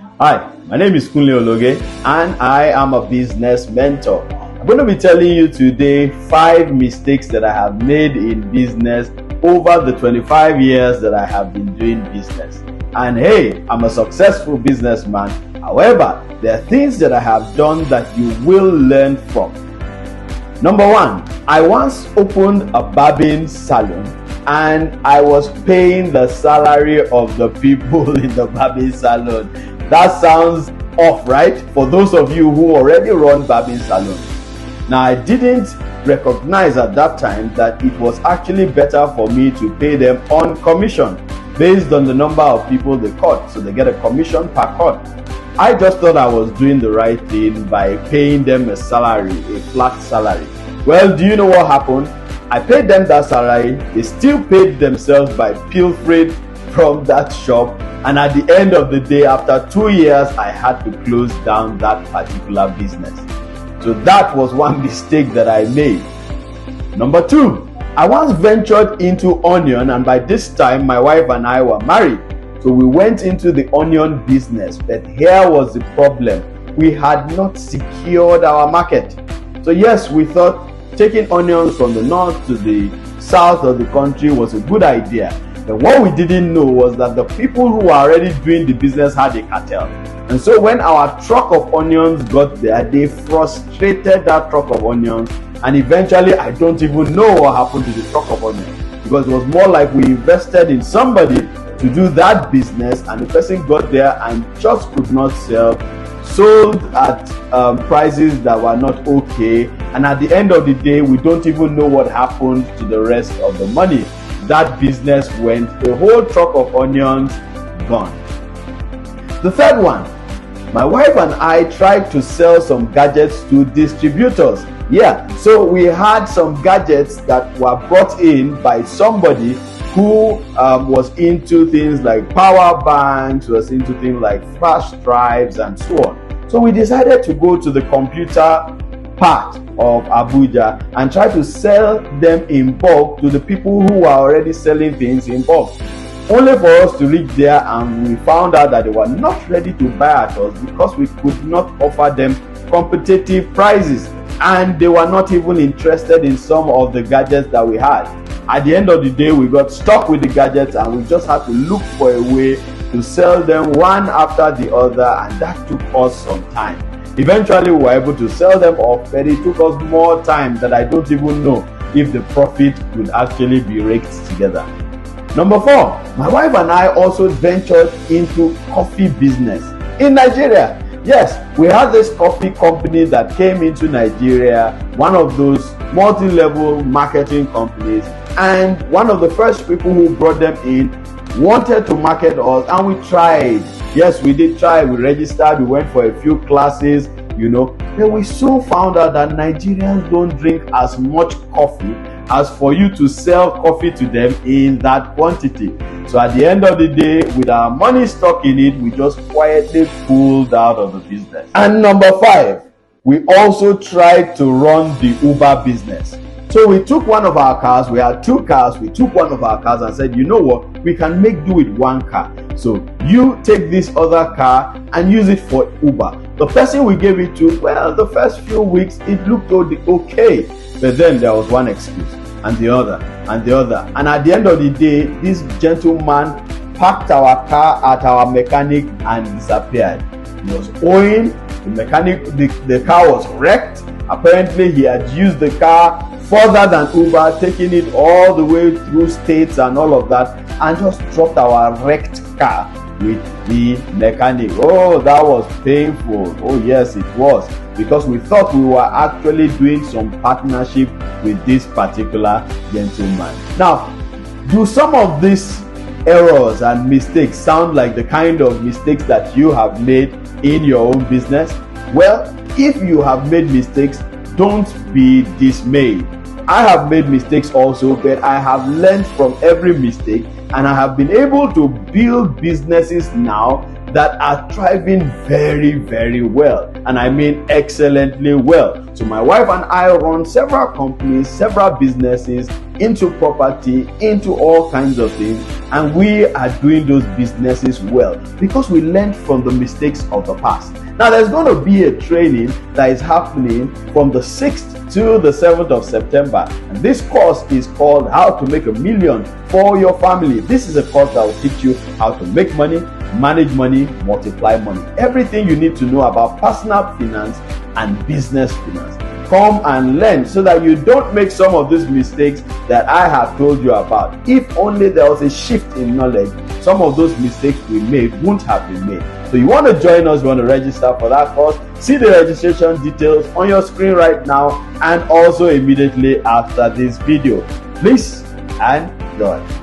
Hi, my name is Kunle Ologe and I am a business mentor. I'm going to be telling you today 5 mistakes that I have made in business over the 25 years that I have been doing business. And hey, I'm a successful businessman. However, there are things that I have done that you will learn from. Number 1, I once opened a barbing salon and I was paying the salary of the people in the barbing salon. That sounds off, right? For those of you who already run barbing salons. Now, I didn't recognize at that time that it was actually better for me to pay them on commission based on the number of people they cut. So they get a commission per cut. I just thought I was doing the right thing by paying them a salary, a flat salary. Well, do you know what happened? I paid them that salary. They still paid themselves by pilfering from that shop. And at the end of the day, after 2 years, I had to close down that particular business. So that was one mistake that I made. Number 2, I once ventured into onion, and by this time, my wife and I were married. So we went into the onion business, but here was the problem. We had not secured our market. So yes, we thought taking onions from the north to the south of the country was a good idea. But what we didn't know was that the people who were already doing the business had a cartel. And so when our truck of onions got there, they frustrated that truck of onions. And eventually, I don't even know what happened to the truck of onions. Because it was more like we invested in somebody to do that business, and the person got there and just could not sell, sold at prices that were not okay. And at the end of the day, we don't even know what happened to the rest of the money. That business went, a whole truck of onions gone. The third one, my wife and I tried to sell some gadgets to distributors. Yeah, so we had some gadgets that were brought in by somebody who was into things like power banks, was into things like flash drives and so on. So we decided to go to the computer part of Abuja and try to sell them in bulk to the people who are already selling things in bulk. Only for us to reach there and we found out that they were not ready to buy at us because we could not offer them competitive prices, and they were not even interested in some of the gadgets that we had. At the end of the day, we got stuck with the gadgets and we just had to look for a way to sell them one after the other, and that took us some time. Eventually, we were able to sell them off, but it took us more time that I don't even know if the profit would actually be raked together. Number 4, my wife and I also ventured into coffee business in Nigeria. Yes, we had this coffee company that came into Nigeria, one of those multi-level marketing companies, and one of the first people who brought them in wanted to market us, and we tried. Yes, we did try. We registered, we went for a few classes, but we soon found out that Nigerians don't drink as much coffee as for you to sell coffee to them in that quantity. So at the end of the day, with our money stuck in it, we just quietly pulled out of the business. And number 5, we also tried to run the Uber business. So we took one of our cars, we had 2 cars, we took one of our cars and said, you know what, we can make do with 1 car. So you take this other car and use it for Uber. The person we gave it to, well, the first few weeks, it looked okay. But then there was one excuse, and the other, and the other. And at the end of the day, this gentleman parked our car at our mechanic and disappeared. He was owing, the car was wrecked. Apparently, he had used the car further than Uber, taking it all the way through states and all of that, and just dropped our wrecked car with the mechanic. Oh, that was painful. Oh yes, it was, because we thought we were actually doing some partnership with this particular gentleman. Now, do some of these errors and mistakes sound like the kind of mistakes that you have made in your own business? Well, if you have made mistakes, don't be dismayed. I have made mistakes also, but I have learned from every mistake, and I have been able to build businesses now that are thriving very, very well. And I mean excellently well. So my wife and I run several companies, several businesses into property, into all kinds of things. And we are doing those businesses well because we learned from the mistakes of the past. Now there's going to be a training that is happening from the 6th to the 7th of September. And this course is called How to Make a Million for Your Family. This is a course that will teach you how to make money, manage money, multiply money. Everything you need to know about personal finance and business finance. Come and learn so that you don't make some of these mistakes that I have told you about. If only there was a shift in knowledge, some of those mistakes we made wouldn't have been made. So you want to join us, you want to register for that course, see the registration details on your screen right now and also immediately after this video. Please and enjoy.